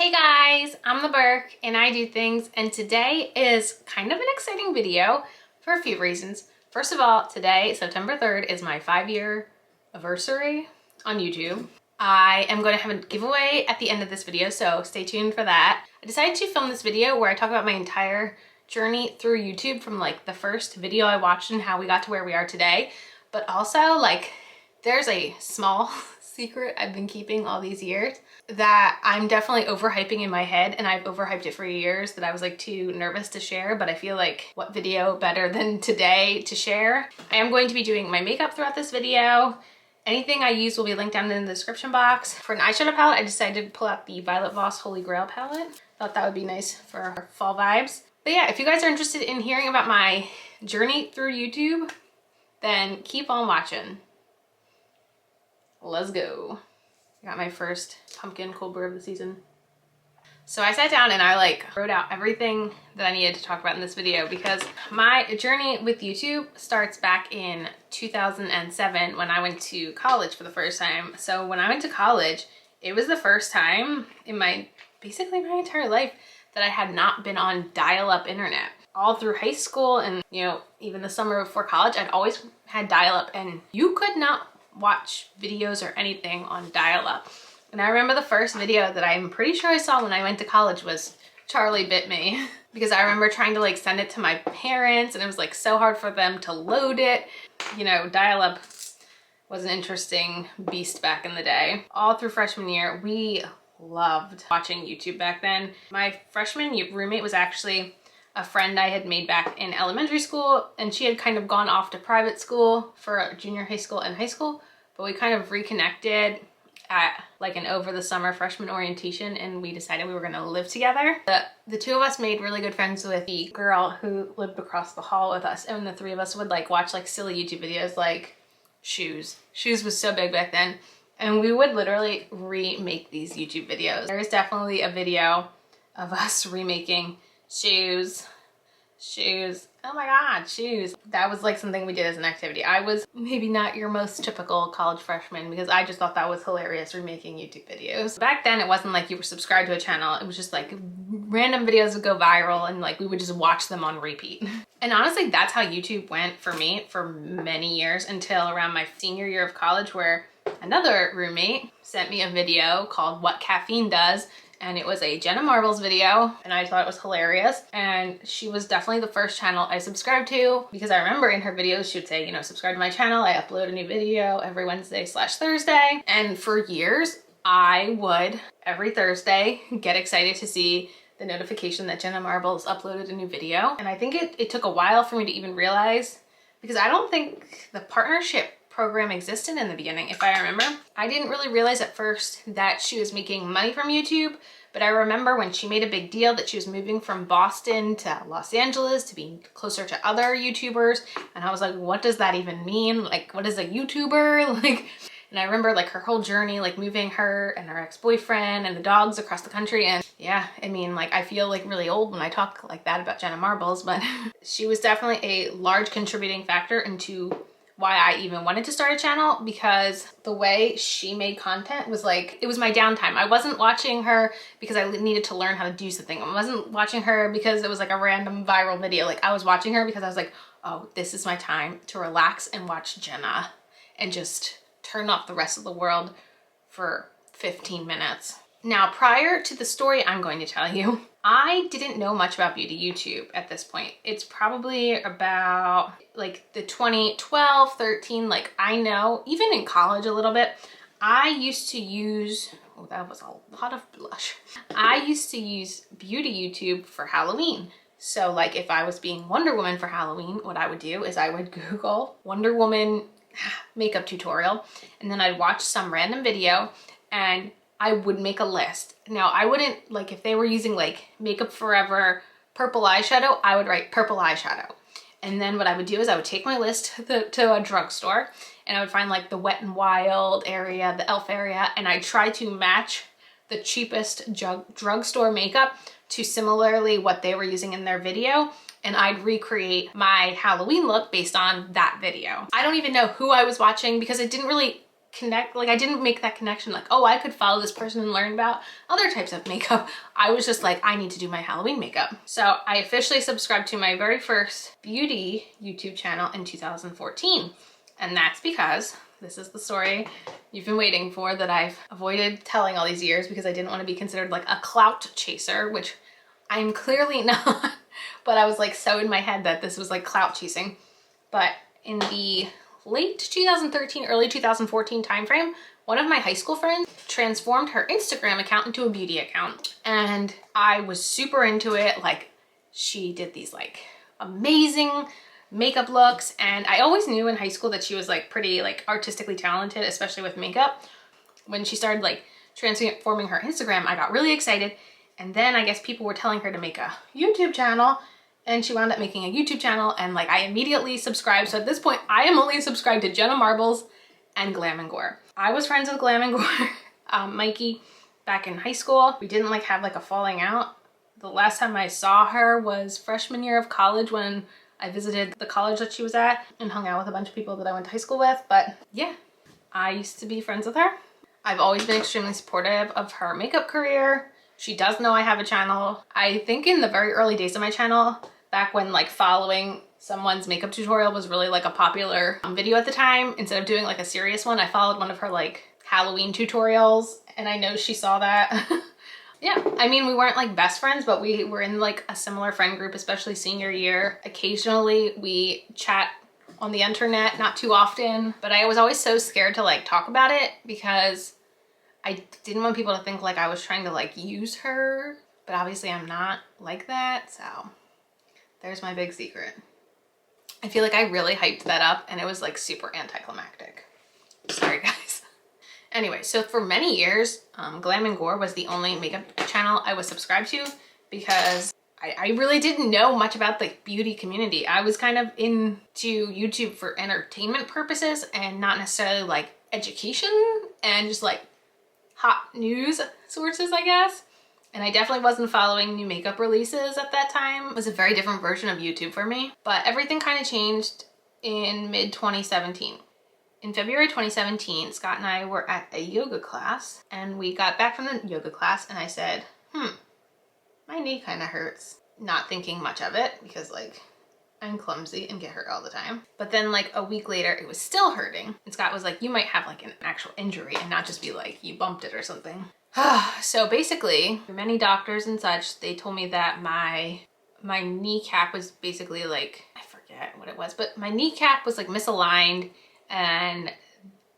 Hey guys, I'm the Burke and I do things, and today is kind of an exciting video for a few reasons. First of all, today, September 3rd, is my 5-year anniversary on YouTube. I am going to have a giveaway at the end of this video, so stay tuned for that. I decided to film this video where I talk about my entire journey through YouTube from like the first video I watched and how we got to where we are today, but also like there's a small secret I've been keeping all these years that I'm definitely overhyping in my head, and I've overhyped it for years that I was like too nervous to share, but I feel like what video better than today to share. I am going to be doing my makeup throughout this video. Anything I use will be linked down in the description box. For an eyeshadow palette, I decided to pull out the Violet Voss Holy Grail palette. Thought that would be nice for our fall vibes. But yeah, if you guys are interested in hearing about my journey through YouTube, then keep on watching. Let's go. I got my first pumpkin cold brew of the season. So I sat down and I like wrote out everything that I needed to talk about in this video, because my journey with YouTube starts back in 2007 when I went to college for the first time. So when I went to college, it was the first time in basically my entire life that I had not been on dial-up internet. All through high school and, you know, even the summer before college, I'd always had dial-up, and you could not watch videos or anything on dial-up. And I remember the first video that I'm pretty sure I saw when I went to college was Charlie Bit Me, because I remember trying to like send it to my parents and it was like so hard for them to load it. You know, dial-up was an interesting beast back in the day. All through freshman year, we loved watching YouTube back then. My freshman roommate was actually a friend I had made back in elementary school, and she had kind of gone off to private school for junior high school and high school, but we kind of reconnected at like an over the summer freshman orientation, and we decided we were going to live together. The two of us made really good friends with the girl who lived across the hall with us, and the three of us would like watch like silly YouTube videos like shoes. Shoes was so big back then, and we would literally remake these YouTube videos. There is definitely a video of us remaking shoes. Oh my god, shoes. That was like something we did as an activity. I was maybe not your most typical college freshman, because I just thought that was hilarious, remaking YouTube videos. Back then it wasn't like you were subscribed to a channel, it was just like random videos would go viral and like we would just watch them on repeat. And honestly, that's how YouTube went for me for many years, until around my senior year of college, where another roommate sent me a video called What Caffeine Does. And it was a Jenna Marbles video, and I thought it was hilarious. And she was definitely the first channel I subscribed to, because I remember in her videos she would say, you know, subscribe to my channel. I upload a new video every Wednesday/Thursday. And for years, I would every Thursday get excited to see the notification that Jenna Marbles uploaded a new video. And I think it took a while for me to even realize, because I don't think the partnership program existed in the beginning, if I remember. I didn't really realize at first that she was making money from YouTube, but I remember when she made a big deal that she was moving from Boston to Los Angeles to be closer to other YouTubers, and I was like, what does that even mean? Like, what is a YouTuber? Like, and I remember like her whole journey, like moving her and her ex-boyfriend and the dogs across the country. And yeah, I mean, like I feel like really old when I talk like that about Jenna Marbles, but she was definitely a large contributing factor into why I even wanted to start a channel, because the way she made content was like, it was my downtime. I wasn't watching her because I needed to learn how to do something. I wasn't watching her because it was like a random viral video. Like I was watching her because I was like, oh, this is my time to relax and watch Jenna and just turn off the rest of the world for 15 minutes. Now, prior to the story I'm going to tell you, I didn't know much about beauty YouTube at this point. It's probably about like the 2012, 13, like I know, even in college a little bit, I used to use, oh, that was a lot of blush. I used to use beauty YouTube for Halloween. So like if I was being Wonder Woman for Halloween, what I would do is I would Google Wonder Woman makeup tutorial, and then I'd watch some random video and I would make a list. Now I wouldn't, like if they were using like Makeup Forever purple eyeshadow, I would write purple eyeshadow. And then what I would do is I would take my list to a drugstore, and I would find like the Wet n Wild area, the e.l.f. area, and I'd try to match the cheapest drugstore makeup to similarly what they were using in their video. And I'd recreate my Halloween look based on that video. I don't even know who I was watching, because it didn't really connect, like I didn't make that connection like, oh, I could follow this person and learn about other types of makeup. I was just like, I need to do my Halloween makeup. So I officially subscribed to my very first beauty YouTube channel in 2014. And that's because this is the story you've been waiting for that I've avoided telling all these years because I didn't want to be considered like a clout chaser, which I'm clearly not, but I was like so in my head that this was like clout chasing. But in the late 2013, early 2014 timeframe, one of my high school friends transformed her Instagram account into a beauty account. And I was super into it. Like, she did these like amazing makeup looks. And I always knew in high school that she was like pretty like artistically talented, especially with makeup. When she started like transforming her Instagram, I got really excited. And then I guess people were telling her to make a YouTube channel. And she wound up making a YouTube channel, and like I immediately subscribed. So at this point, I am only subscribed to Jenna Marbles and Glam and Gore. I was friends with Glam and Gore, Mikey, back in high school. We didn't like have like a falling out. The last time I saw her was freshman year of college when I visited the college that she was at and hung out with a bunch of people that I went to high school with. But yeah, I used to be friends with her. I've always been extremely supportive of her makeup career. She does know I have a channel. I think in the very early days of my channel, back when like following someone's makeup tutorial was really like a popular video at the time, instead of doing like a serious one, I followed one of her like Halloween tutorials, and I know she saw that. Yeah, I mean, we weren't like best friends, but we were in like a similar friend group, especially senior year. Occasionally we chat on the internet, not too often, but I was always so scared to like talk about it because I didn't want people to think like I was trying to like use her, but obviously I'm not like that. So there's my big secret. I feel like I really hyped that up and it was like super anticlimactic. Sorry guys. Anyway, so for many years, Glam and Gore was the only makeup channel I was subscribed to because I really didn't know much about the beauty community. I was kind of into YouTube for entertainment purposes and not necessarily like education and just like hot news sources, I guess. And I definitely wasn't following new makeup releases at that time. It was a very different version of YouTube for me. But everything kind of changed in mid 2017. In February 2017, Scott and I were at a yoga class and we got back from the yoga class and I said, my knee kind of hurts. Not thinking much of it because like I'm clumsy and get hurt all the time. But then like a week later, it was still hurting. And Scott was like, you might have like an actual injury and not just be like, you bumped it or something. So basically, many doctors and such, they told me that my kneecap was basically like, I forget what it was, but my kneecap was like misaligned and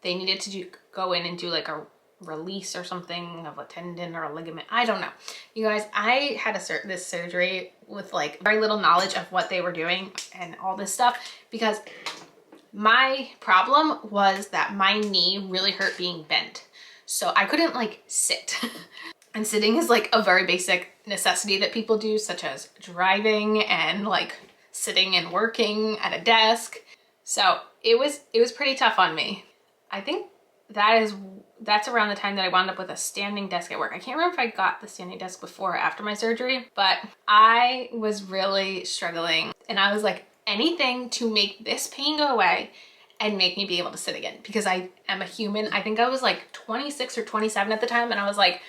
they needed to go in and do like a release or something of a tendon or a ligament. I don't know. You guys, I had this surgery with like very little knowledge of what they were doing and all this stuff because my problem was that my knee really hurt being bent. So I couldn't like sit. And sitting is like a very basic necessity that people do, such as driving and like sitting and working at a desk. So it was pretty tough on me. I think that's around the time that I wound up with a standing desk at work. I can't remember if I got the standing desk before or after my surgery, but I was really struggling and I was like, anything to make this pain go away and make me be able to sit again because I am a human. I think I was like 26 or 27 at the time and I was like,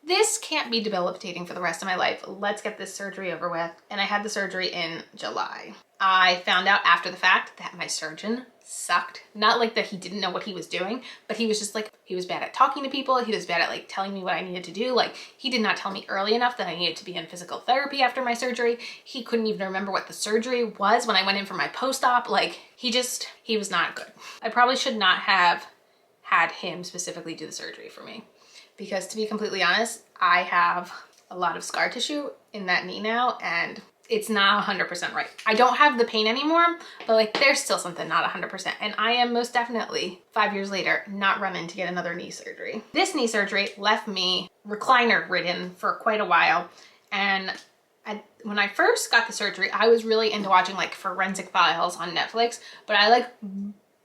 this can't be debilitating for the rest of my life. Let's get this surgery over with. And I had the surgery in July. I found out after the fact that my surgeon sucked. Not like that he didn't know what he was doing, but he was just like, he was bad at talking to people. He was bad at like telling me what I needed to do. Like he did not tell me early enough that I needed to be in physical therapy after my surgery. He couldn't even remember what the surgery was when I went in for my post-op. Like he was not good. I probably should not have had him specifically do the surgery for me because to be completely honest, I have a lot of scar tissue in that knee now and it's not 100% right. I don't have the pain anymore, but like there's still something not 100%. And I am most definitely 5 years later, not running to get another knee surgery. This knee surgery left me recliner ridden for quite a while. And when I first got the surgery, I was really into watching like Forensic Files on Netflix, but I like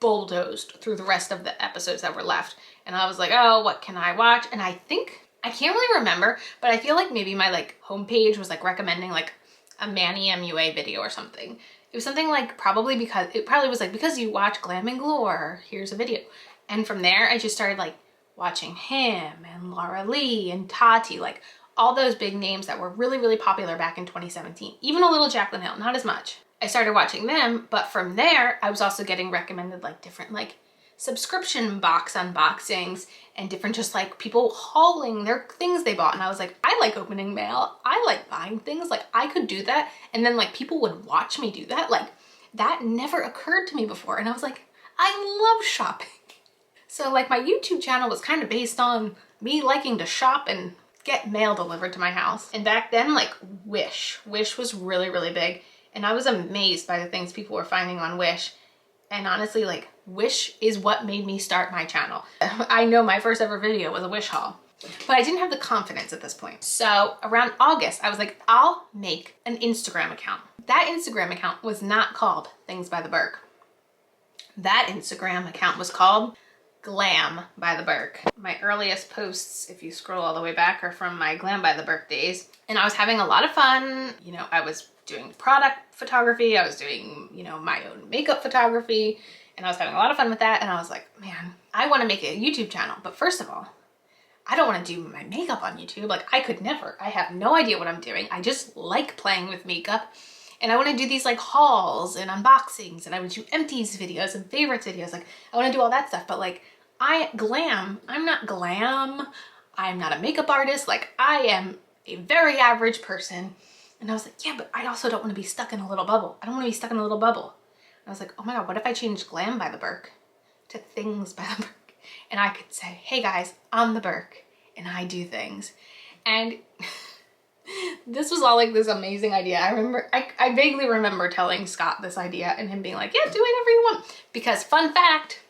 bulldozed through the rest of the episodes that were left. And I was like, oh, what can I watch? And I can't really remember, but I feel like maybe my like homepage was like recommending like a Manny MUA video or something. It was something like because you watch Glam and Gore, here's a video. And from there, I just started like watching him and Laura Lee and Tati, like all those big names that were really, really popular back in 2017. Even a little Jaclyn Hill, not as much. I started watching them, but from there, I was also getting recommended like different like subscription box unboxings and different just like people hauling their things they bought. And I was like, I like opening mail. I like buying things. Like I could do that. And then like people would watch me do that. Like that never occurred to me before. And I was like, I love shopping. So like my YouTube channel was kind of based on me liking to shop and get mail delivered to my house. And back then, like Wish was really, really big. And I was amazed by the things people were finding on Wish. And honestly, like Wish is what made me start my channel. I know my first ever video was a Wish haul, but I didn't have the confidence at this point. So around August, I was like, I'll make an Instagram account. That Instagram account was not called Things by the Berk. That Instagram account was called Glam by the Berk. My earliest posts, if you scroll all the way back, are from my Glam by the Berk days. And I was having a lot of fun. You know, I was doing product photography. I was doing, you know, my own makeup photography, and I was having a lot of fun with that. And I was like, man, I want to make a YouTube channel. But first of all, I don't want to do my makeup on YouTube. Like I could never. I have no idea what I'm doing. I just like playing with makeup. And I want to do these like hauls and unboxings, and I would do empties videos and favorites videos. Like I want to do all that stuff, but like I'm not glam. I'm not a makeup artist. Like I am a very average person. And I was like, yeah, but I also don't want to be stuck in a little bubble. I don't want to be stuck in a little bubble. And I was like, oh my God, what if I changed Glam by the Berk to Things by the Berk? And I could say, hey guys, I'm the Berk and I do things. And this was all like this amazing idea. I vaguely remember telling Scott this idea and him being like, yeah, do whatever you want. Because fun fact,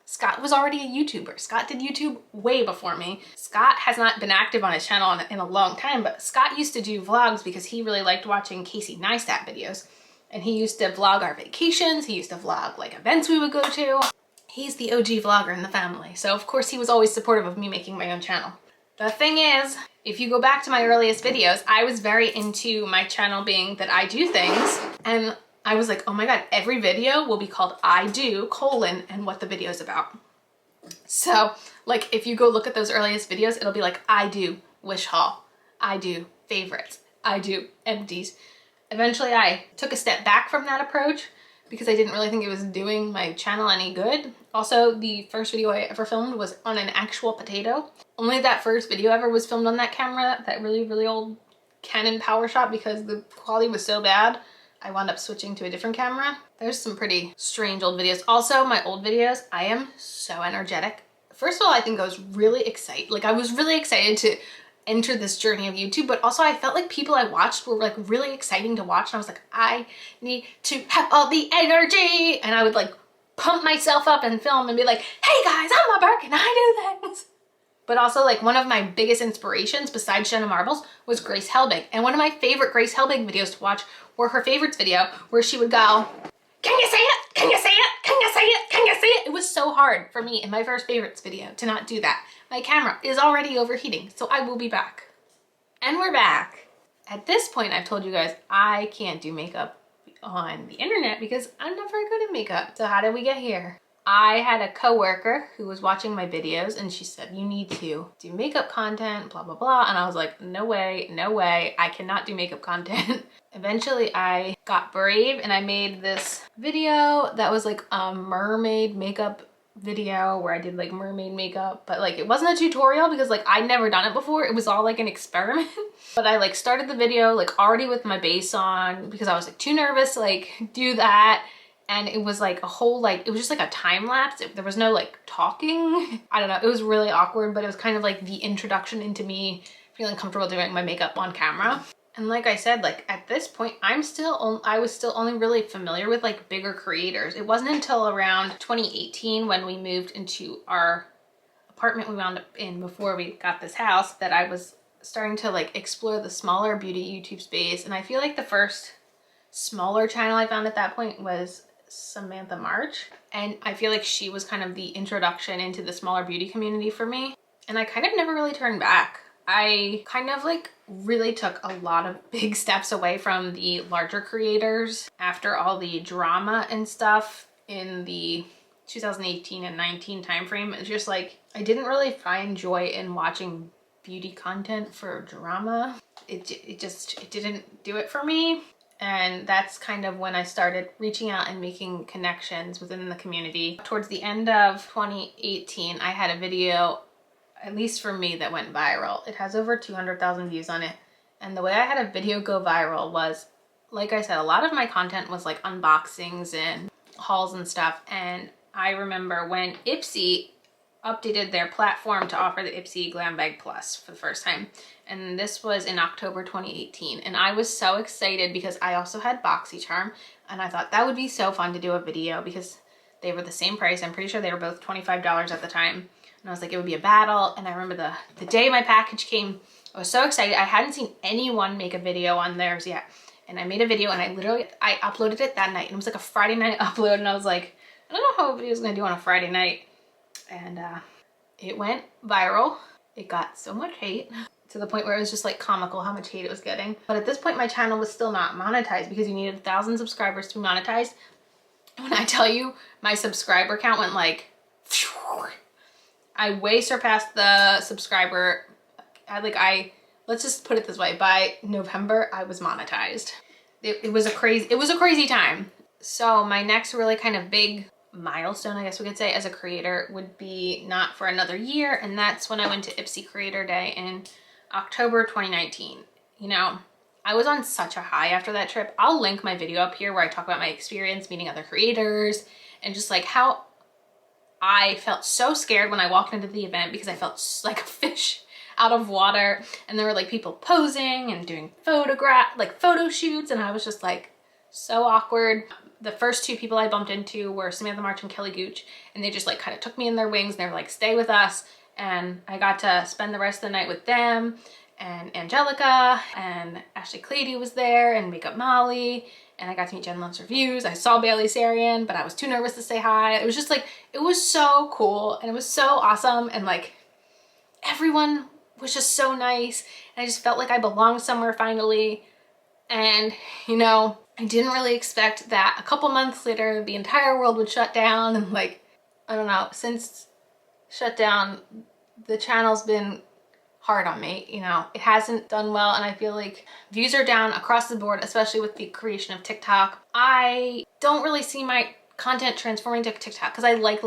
Scott was already a YouTuber. Scott did YouTube way before me. Scott has not been active on his channel in a long time, but Scott used to do vlogs because he really liked watching Casey Neistat videos. And he used to vlog our vacations. He used to vlog like events we would go to. He's the OG vlogger in the family. So of course he was always supportive of me making my own channel. The thing is, if you go back to my earliest videos, I was very into my channel being that I do things, and I was like, oh my God, every video will be called I do, and what the video is about. So like if you go look at those earliest videos, it'll be like, I do Wish haul, I do favorites, I do empties. Eventually I took a step back from that approach because I didn't really think it was doing my channel any good. Also, the first video I ever filmed was on an actual potato. Only that first video ever was filmed on that camera, that really, really old Canon PowerShot, because the quality was so bad. I wound up switching to a different camera. There's some pretty strange old videos. Also, my old videos, I am so energetic. First of all, I think I was really excited. Like I was really excited to enter this journey of YouTube, but also I felt like people I watched were like really exciting to watch. And I was like, I need to have all the energy. And I would like pump myself up and film and be like, hey guys, I'm a Berk and I do things. But also like one of my biggest inspirations besides Jenna Marbles was Grace Helbig. And one of my favorite Grace Helbig videos to watch were her favorites video where she would go, can you say it? Can you say it? Can you say it? Can you say it? It was so hard for me in my first favorites video to not do that. My camera is already overheating, so I will be back. And we're back. At this point, I've told you guys I can't do makeup on the internet because I'm not very good at makeup. So how did we get here? I had a coworker who was watching my videos and she said, you need to do makeup content, blah, blah, blah. And I was like, no way, no way. I cannot do makeup content. Eventually I got brave and I made this video that was like a mermaid makeup video where I did like mermaid makeup, but like it wasn't a tutorial because like I'd never done it before. It was all like an experiment. But I like started the video like already with my base on because I was like too nervous to like do that. And it was like a whole like, it was just like a time lapse. There was no like talking. I don't know. It was really awkward, but it was kind of like the introduction into me feeling comfortable doing my makeup on camera. And like I said, like at this point, I was still only really familiar with like bigger creators. It wasn't until around 2018 when we moved into our apartment we wound up in before we got this house that I was starting to like explore the smaller beauty YouTube space. And I feel like the first smaller channel I found at that point was Samantha March. And I feel like she was kind of the introduction into the smaller beauty community for me. And I kind of never really turned back. I kind of like really took a lot of big steps away from the larger creators after all the drama and stuff in the 2018 and 19 timeframe. It's just like, I didn't really find joy in watching beauty content for drama. It didn't do it for me. And that's kind of when I started reaching out and making connections within the community. Towards the end of 2018, I had a video, at least for me, that went viral. It has over 200,000 views on it. And the way I had a video go viral was, like I said, a lot of my content was like unboxings and hauls and stuff. And I remember when Ipsy updated their platform to offer the Ipsy Glam Bag Plus for the first time. And this was in October 2018. And I was so excited because I also had BoxyCharm. And I thought that would be so fun to do a video because they were the same price. I'm pretty sure they were both $25 at the time. And I was like, it would be a battle. And I remember the day my package came, I was so excited. I hadn't seen anyone make a video on theirs yet. And I made a video and I uploaded it that night. And it was like a Friday night upload. And I was like, I don't know how a video is going to do on a Friday night. And it went viral. It got so much hate to the point where it was just like comical how much hate it was getting. But at this point, my channel was still not monetized because you needed 1,000 subscribers to be monetized. When I tell you my subscriber count went like, phew, I way surpassed the subscriber. Let's just put it this way. By November, I was monetized. It was a crazy time. So my next really kind of big milestone, I guess we could say, as a creator would be not for another year. And that's when I went to Ipsy Creator Day in October 2019. You know, I was on such a high after that trip. I'll link my video up here where I talk about my experience meeting other creators and just like how I felt so scared when I walked into the event because I felt like a fish out of water. And there were like people posing and doing photo shoots. And I was just like so awkward. The first two people I bumped into were Samantha March and Kelly Gooch, and they just like kind of took me in their wings and they were like, stay with us. And I got to spend the rest of the night with them, and Angelica and Ashley Clady was there, and Makeup Molly, and I got to meet Jen Loves Reviews. I saw Bailey Sarian, but I was too nervous to say hi. It was just like, it was so cool and it was so awesome, and like everyone was just so nice, and I just felt like I belonged somewhere finally. And you know, I didn't really expect that a couple months later the entire world would shut down. And like, I don't know, since shut down, the channel's been hard on me. You know, it hasn't done well, and I feel like views are down across the board, especially with the creation of TikTok. I don't really see my content transforming to TikTok because I like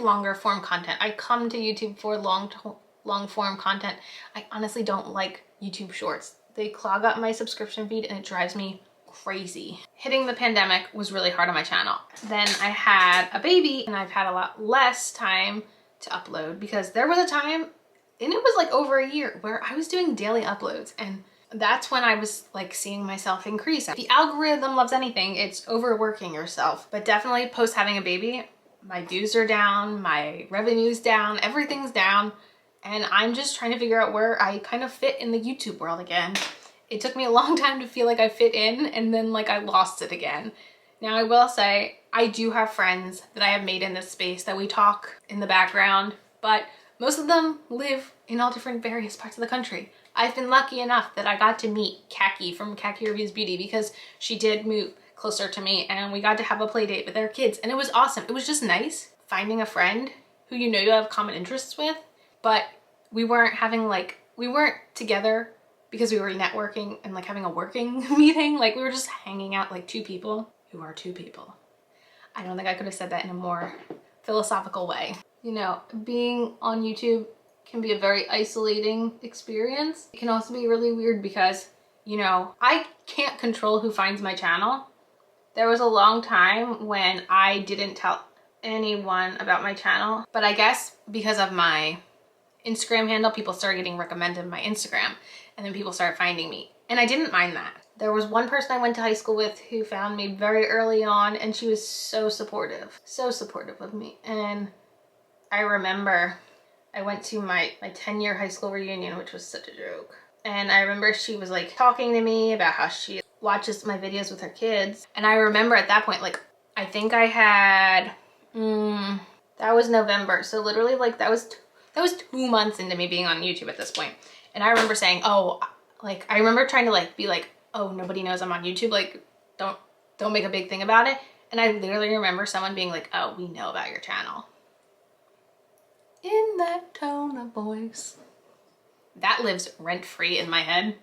longer form content. I come to YouTube for long form content. I honestly don't like YouTube shorts. They clog up my subscription feed and it drives me crazy. Hitting the pandemic was really hard on my channel. Then I had a baby and I've had a lot less time to upload because there was a time, and it was like over a year, where I was doing daily uploads, and that's when I was like seeing myself increase. The algorithm loves anything, it's overworking yourself. But definitely post having a baby, my views are down, my revenue's down, everything's down. And I'm just trying to figure out where I kind of fit in the YouTube world again. It took me a long time to feel like I fit in, and then like I lost it again. Now I will say, I do have friends that I have made in this space that we talk in the background, but most of them live in all different various parts of the country. I've been lucky enough that I got to meet Khaki from Khaki Reviews Beauty because she did move closer to me, and we got to have a play date with their kids, and it was awesome. It was just nice finding a friend who you know you have common interests with. But we weren't together because we were networking and like having a working meeting. Like we were just hanging out like two people who are two people. I don't think I could have said that in a more philosophical way. You know, being on YouTube can be a very isolating experience. It can also be really weird because, you know, I can't control who finds my channel. There was a long time when I didn't tell anyone about my channel, but I guess because of my Instagram handle, people started getting recommended my Instagram, and then people started finding me, and I didn't mind that. There was one person I went to high school with who found me very early on, and she was so supportive of me. And I remember I went to my 10-year high school reunion, which was such a joke. And I remember she was like talking to me about how she watches my videos with her kids. And I remember at that point, like, I think I had, that was November. So literally like that was 2 months into me being on YouTube at this point. And I remember saying, oh, like, I remember trying to like be like, oh, nobody knows I'm on YouTube. Like, don't make a big thing about it. And I literally remember someone being like, oh, we know about your channel. In that tone of voice. That lives rent-free in my head.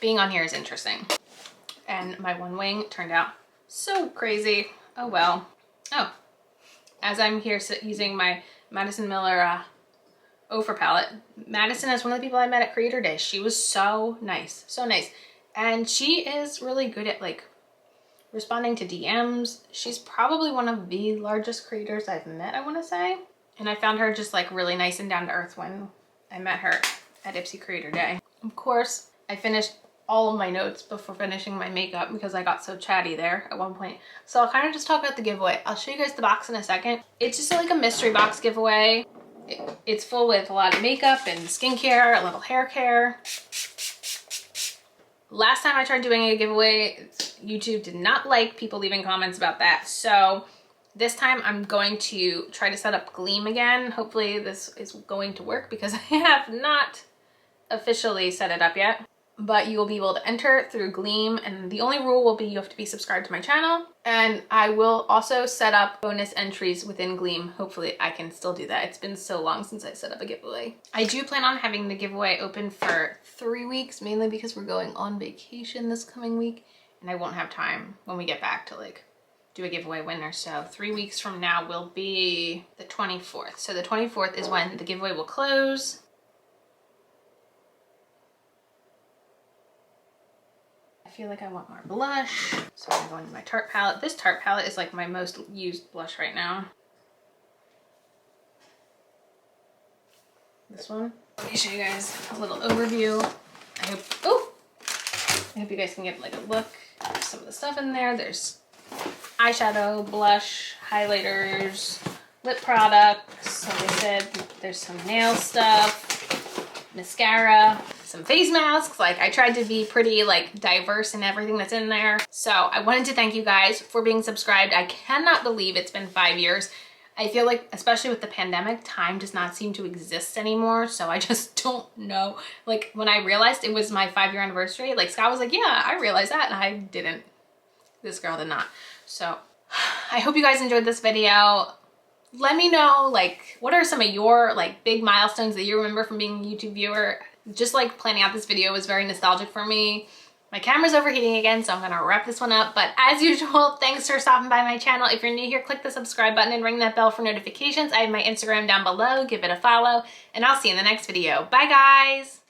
Being on here is interesting. And my one wing turned out so crazy. Oh well. Oh, as I'm here using my Madison Miller Ophir palette. Madison is one of the people I met at Creator Day. She was so nice, so nice. And she is really good at like responding to DMs. She's probably one of the largest creators I've met, I want to say. And I found her just like really nice and down to earth when I met her at Ipsy Creator Day. Of course, I finished all of my notes before finishing my makeup because I got so chatty there at one point. So I'll kind of just talk about the giveaway. I'll show you guys the box in a second. It's just like a mystery box giveaway. It's full with a lot of makeup and skincare, a little hair care. Last time I tried doing a giveaway, YouTube did not like people leaving comments about that. So this time I'm going to try to set up Gleam again. Hopefully this is going to work because I have not officially set it up yet. But you will be able to enter through Gleam, and the only rule will be you have to be subscribed to my channel. And I will also set up bonus entries within Gleam. Hopefully I can still do that. It's been so long since I set up a giveaway. I do plan on having the giveaway open for 3 weeks, mainly because we're going on vacation this coming week, and I won't have time when we get back to like do a giveaway winner. So 3 weeks from now will be the 24th. So the 24th is when the giveaway will close. I feel like I want more blush, so I'm going to my Tarte palette. This Tarte palette is like my most used blush right now. This one. Let me show you guys a little overview. I hope you guys can get like a look at some of the stuff in there. There's eyeshadow, blush, highlighters, lip products. Like I said, there's some nail stuff, mascara, some face masks. Like I tried to be pretty like diverse in everything that's in there. So I wanted to thank you guys for being subscribed. I cannot believe it's been 5 years. I feel like, especially with the pandemic, time does not seem to exist anymore. So I just don't know. Like when I realized it was my 5-year anniversary, like Scott was like, yeah, I realized that. And I didn't. This girl did not. So I hope you guys enjoyed this video. Let me know, like, what are some of your like big milestones that you remember from being a YouTube viewer? Just like planning out this video was very nostalgic for me. My camera's overheating again, so I'm gonna wrap this one up. But as usual, thanks for stopping by my channel. If you're new here, click the subscribe button and ring that bell for notifications. I have my Instagram down below. Give it a follow, and I'll see you in the next video. Bye, guys.